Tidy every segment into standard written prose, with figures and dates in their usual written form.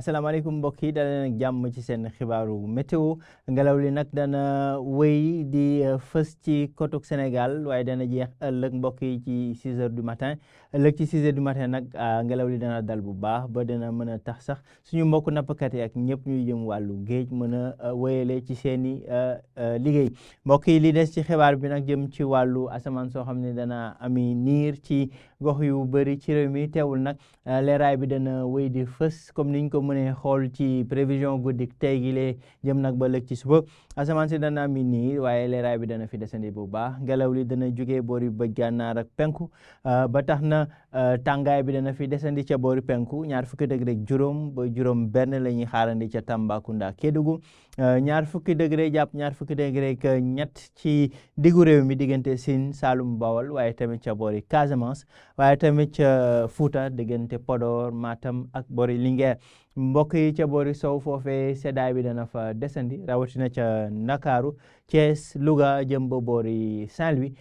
asalaamaaleykum mbokk yi daleen ak jàmm ci seen xibaaru météo ngelaw li nag dana wéy di fës ci côte Sénégal waaye dana jeex ëllëg mbokk yi ci 6 heures du matin ëllëg ci 6 heures du matin nag ngelaw li dana dal bu baax ba dana mën a tax sax suñu mbokk nappkat yi ak ñëpp ñuy jëm wàllu géej mën a wéyale ci seeni liggéey mbokk yi li des ci xibaar bi nag jëm ci wàllu asamaan soo xam ne dana ami niir ci gox yu bëri ci réew mi teewul nag leeraay bi dana wéy di fës comme niñ ko mënee xool ci prévision guddik tey gi lee jëm nag ba lëg ci suba asamaan si dana ami niir waaye leeraay bi dana fi desandi bu baax ngelaw li dana jógee boori bëj gànnaar ak penku ba tax na tàngaay bi dana fi desandi ca boori penku 20 degré ak juróom ba juróom benn la ñuy xaarandi ca Tambacounda Kédougou 20 degré jàpp 20 degré ak ñett ci diggu réew mi diggante Sine Saloum Bawol waaye tamit ca boori Casamance waaye tamit ca Fouta diggante Podor Matam ak boori Linguère mbokk yi ca boori sow foofee seddaay bi dana fa desandi rawatina ca Ndakaaru Thiès Louga jëm ba boori Saint-Louis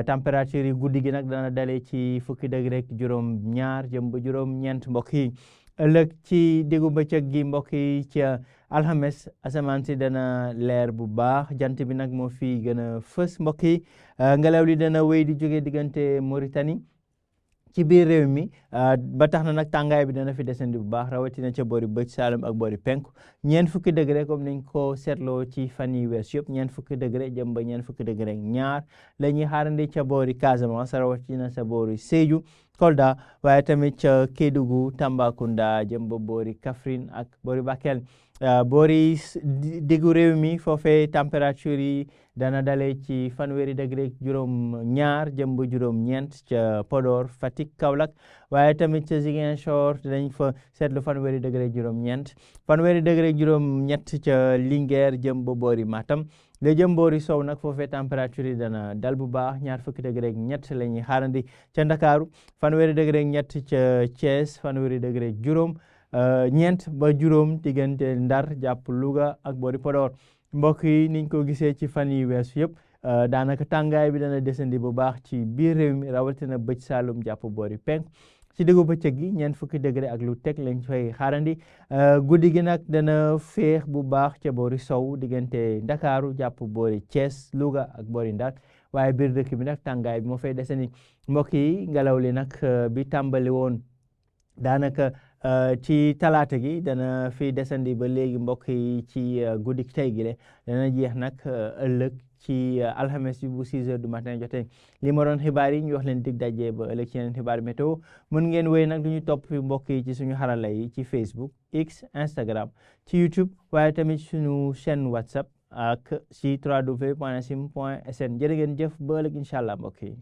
température yi guddi gi nag dana dalee ci 10 degré ak juróom ñaar jëm ba juróom ñeent mbokk yi ëllëg ci diggu bëccëg gi mbokk yi ca alxames asamaan si dana leer bu baax jant bi nag moo fi gën a fës mbokk yi ngelaw li dana wéy di jóge diggante Mauritanie ci biir réew mi ba tax na nag tàngaay bi dana fi desandi bu baax rawatina ca boori bëj Saalum ak boori penku 40 degré comme niñ ko seetloo ci fan yi wees yëpp 40 degré jëm ba 40 degré ñaar la ñuy xaarandi ca boori Casamance rawatina sa boori Sédhiou Kolda waaye tamit ca Kédougou Tambacounda jëm ba boori Kaffrine ak boori Bakel boori diggu réew mi foofee température yi dana dalee ci 30 degré juróom ñaar jëm ba juróom ñeent ca Podor Fatick Kaolack waaye tamit ca Ziguinchor dañ fa seetlu 30 degré juróom ñeent 30 degré juróom ñett ca Linguère jëm ba boori Matam la jëm boori sow nag foofee température yi dana dal bu baax 20 degré ñett la ñuy xaarandi ca Ndakaaru 30 degré ñett ca Thiès 30 degré juróom ñeent ba juróom diggante Ndar jàpp Louga ak boori Podor mbokk yi niñ ko gisee ci fan yi weesu yëpp daanaka tàngaay bi dana desandi bu baax ci biir réew mi rawatina bëj Saalum jàpp boori penk ci diggu bëccëg gi 40 degré ak lu teg lañ fay xaarandi guddi gi nag dana féex bu baax ca boori sow diggante Ndakaaru jàpp boori Thiès Louga ak boori Ndar waaye biir dëkk bi nag tàngaay bi moo fay desandi mbokk yi ngelaw li nag bi tàmbali woon daanaka ci talaata gi dana fi desandi ba léegi mbokk yi ci guddik tey gi le dana jeex nag ëllëg ci alxames bi bu 6 heures du matin jotee li ma doon xibaar yi ñu wax leen dig daje ba ëllëg ci yeneen xibaar météo mën ngeen wéy nag du ñu topp fi mbokk yi ci suñu xarala yi ci Facebook X Instagram ci YouTube waaye tamit suñu chaîne WhatsApp ak ci www.sim.sn jërë ngeen jëf ba ëllëg incha allah mbokk yi